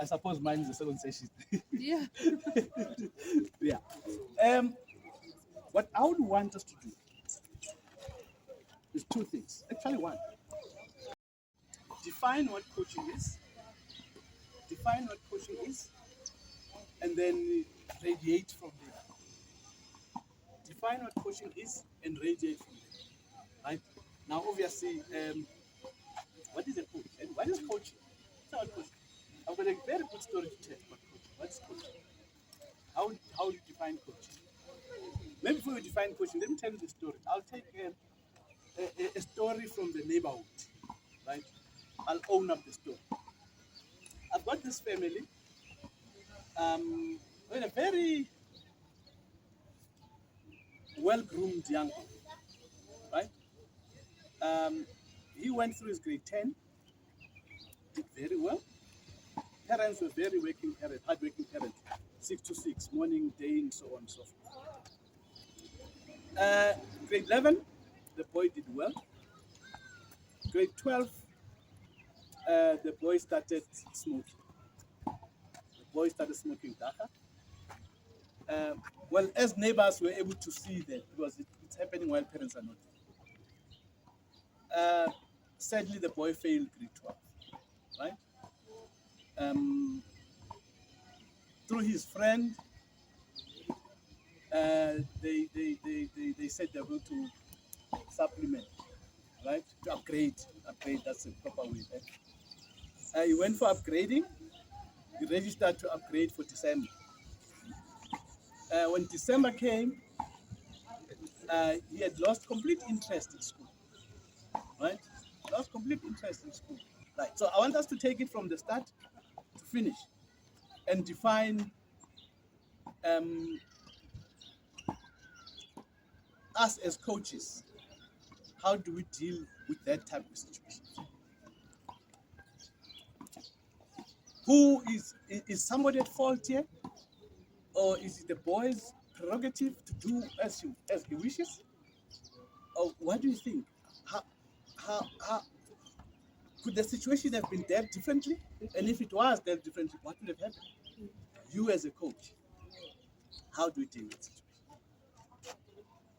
I suppose mine is the second session. Yeah. Yeah. What I would want us to do is two things. Actually, one. Define what coaching is. Define what coaching is, and then radiate from there. Define what coaching is and radiate from there. Right? Now, obviously, what is a coach? And what is coaching? It's not coaching. I've got a very good story to tell about coaching. What is coaching? How do you define coaching? Maybe before you define coaching, let me tell you the story. I'll take a story from the neighborhood, right? I'll own up the story. I've got this family with a very well-groomed young man, right? He went through his grade 10, did very well. Parents were very working parents, hard-working parents, 6 to 6, morning, day, and so on and so forth. Grade 11, the boy did well. Grade 12, the boy started smoking. The boy started smoking daka. Well, as neighbors were able to see that because it's happening while parents are not. Sadly, the boy failed grade 12, right? Through his friend, they said they're going to supplement, right? To upgrade, that's the proper way. Right? He went for upgrading. He registered to upgrade for December. When December came, he had lost complete interest in school, right? Lost complete interest in school. Right. So I want us to take it from the start to finish and define us as coaches. How do we deal with that type of situation? Who is somebody at fault here? Or is it the boy's prerogative to do as he wishes? Or what do you think? How could the situation have been dealt differently? And if it was dealt differently, what would have happened? You as a coach, how do you deal with it?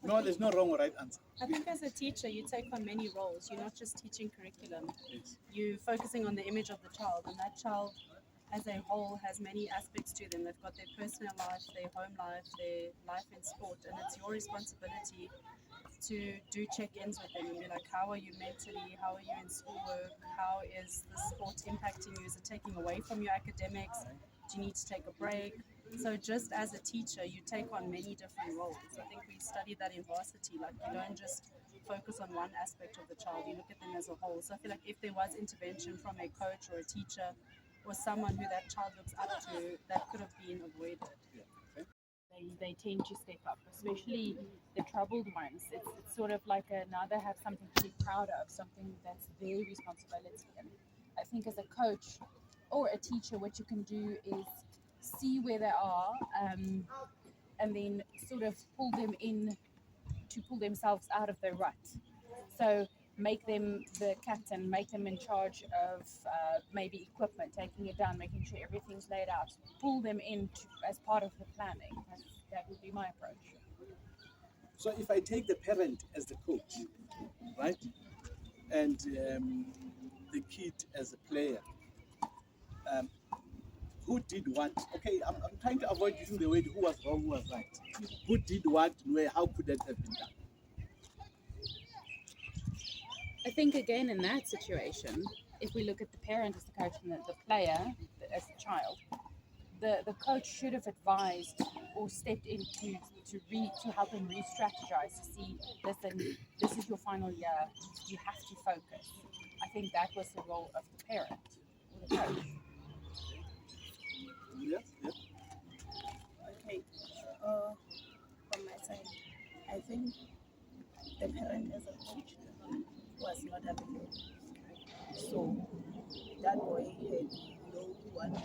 No, there's no wrong or right answer. I think as a teacher, you take on many roles. You're not just teaching curriculum. Yes. You're focusing on the image of the child, and that child as a whole has many aspects to them. They've got their personal life, their home life, their life in sport, and it's your responsibility to do check-ins with them and be like, how are you mentally? How are you in schoolwork? How is the sport impacting you? Is it taking away from your academics? Do you need to take a break? So just as a teacher, you take on many different roles. I think we studied that in varsity. Like, you don't just focus on one aspect of the child, you look at them as a whole. So I feel like if there was intervention from a coach or a teacher or someone who that child looks up to, that could have been avoided. They tend to step up, especially the troubled ones. It's sort of like now they have something to be proud of, something that's their responsibility. And I think as a coach or a teacher, what you can do is see where they are and then sort of pull them in to pull themselves out of the rut. So make them the captain, make them in charge of maybe equipment, taking it down, making sure everything's laid out, pull them in as part of the planning. That would be my approach. So if I take the parent as the coach, right, and the kid as a player, who did what? Okay, I'm trying to avoid using the word who was wrong, who was right. Who did what, where, how could that have been done? I think again in that situation, if we look at the parent as the coach and the player as the child, the coach should have advised or stepped in to help him re-strategize, to see, listen, this is your final year, you have to focus. I think that was the role of the parent or the coach. Yeah. Okay, from my side, I think the parent as a coach was not available. So that boy had no one to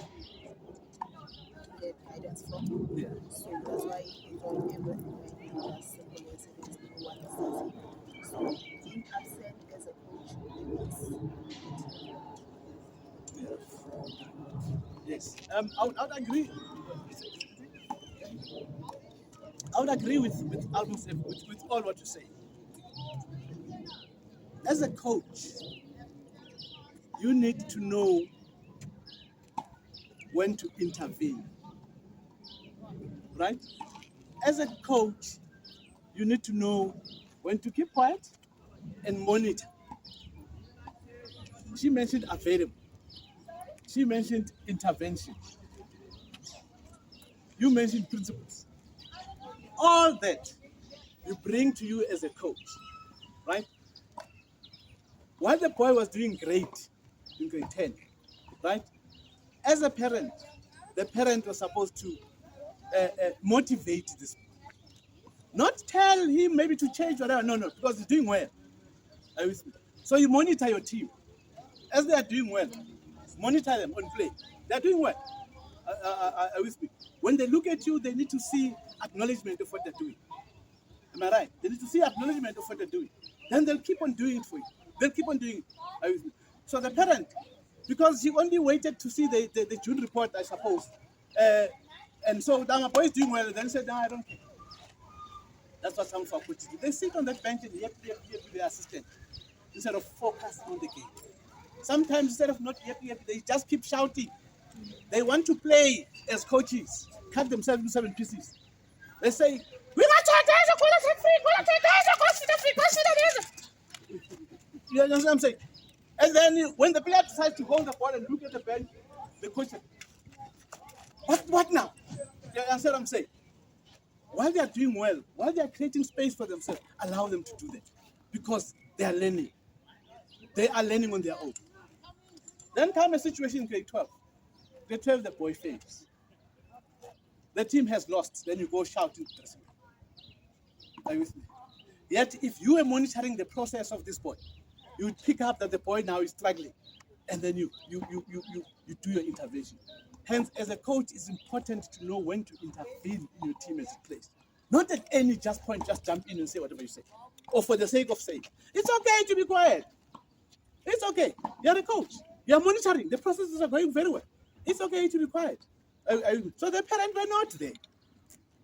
get guidance from. Yeah. So that's why he thought everything when he just simply said no one says it. So being absent as a coach means Yes. I would agree. I would agree with almost with all what you say. As a coach, you need to know when to intervene, right? As a coach, you need to know when to keep quiet and monitor. She mentioned available. She mentioned intervention. You mentioned principles. All that you bring to you as a coach, right? While the boy was doing great in grade 10, right? As a parent, the parent was supposed to motivate this. Not tell him maybe to change whatever. No, no, because he's doing well. Are you with me? So you monitor your team. As they are doing well, monitor them on play. They are doing well. Are you with me? When they look at you, they need to see acknowledgement of what they're doing. Am I right? They need to see acknowledgement of what they're doing. Then they'll keep on doing it for you. They'll keep on doing it. Are you with me? So the parent, because he only waited to see the June report, I suppose. And so now my boy is doing well, then he said, no, I don't care. That's what some for coaches do. They sit on that bench and yep with their assistant instead of focusing on the game. Sometimes instead of not yep, they just keep shouting. They want to play as coaches, cut themselves into 7 pieces. They say, we got you understand what I'm saying? And then when the player decides to hold the ball and look at the bench, the coach says, what now? You understand what I'm saying? While they are doing well, while they are creating space for themselves, allow them to do that. Because they are learning. They are learning on their own. Then come a situation in grade 12. Grade 12, the boy fails. The team has lost. Then you go shouting to the dressing room. Are you with me? Yet, if you were monitoring the process of this boy, you would pick up that the boy now is struggling. And then you do your intervention. Hence, as a coach, it's important to know when to intervene in your team as it plays. Not at any just point, just jump in and say whatever you say. Or for the sake of saying. It's okay to be quiet. It's okay. You're a coach. You're monitoring. The processes are going very well. It's okay to be quiet. So the parents were not there.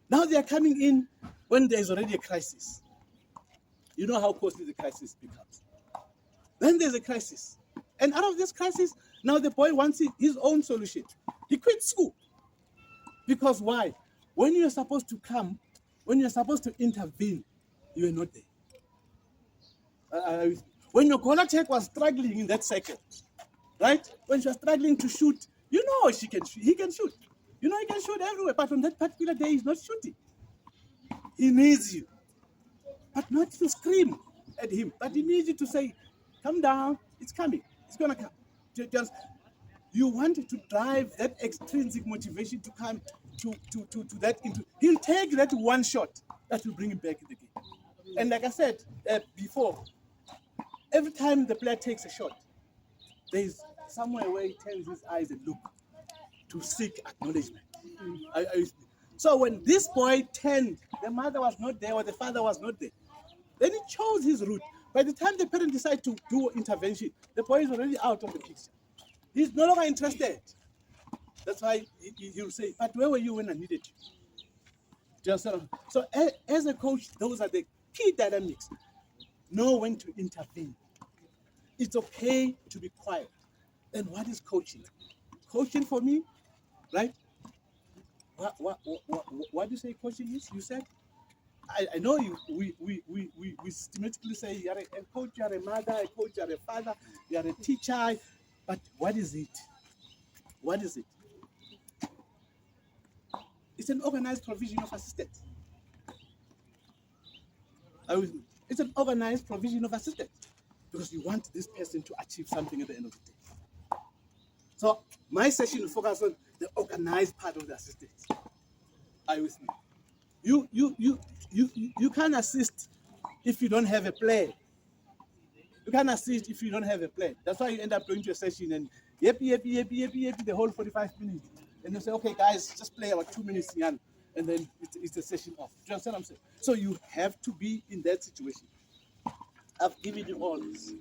Now they are coming in when there's already a crisis. You know how costly the crisis becomes. Then there's a crisis. And out of this crisis, now the boy wants his own solution. He quit school. Because why? When you're supposed to come, when you're supposed to intervene, you are not there. When your corner tech was struggling in that second, right? When she was struggling to shoot, you know he can shoot. You know he can shoot everywhere, but on that particular day, he's not shooting. He needs you. But not to scream at him, but he needs you to say, come down, it's coming, it's gonna come. Just, you want to drive that extrinsic motivation to come to that. He'll take that one shot that will bring him back in the game. And like I said before, every time the player takes a shot, there's somewhere where he turns his eyes and look to seek acknowledgement. So when this boy turned, the mother was not there or the father was not there. Then he chose his route. By the time the parent decides to do intervention, the boy is already out of the picture. He's no longer interested. That's why he'll say, but where were you when I needed you? So as a coach, those are the key dynamics. Know when to intervene. It's okay to be quiet. And what is coaching? Coaching for me, right? What do you say coaching is? You said? I know we systematically say you're a coach, you're a mother, a coach, you're a father, you're a teacher, but what is it? What is it? It's an organized provision of assistance. It's an organized provision of assistance because you want this person to achieve something at the end of the day. So my session will focus on the organized part of the assistance. Are you with me? You can't assist if you don't have a plan. You can't assist if you don't have a plan. That's why you end up going to a session and yappy the whole 45 minutes. And you say, okay, guys, just play about 2 minutes, and then it's a session off. Do you understand what I'm saying? So you have to be in that situation. I've given you all this.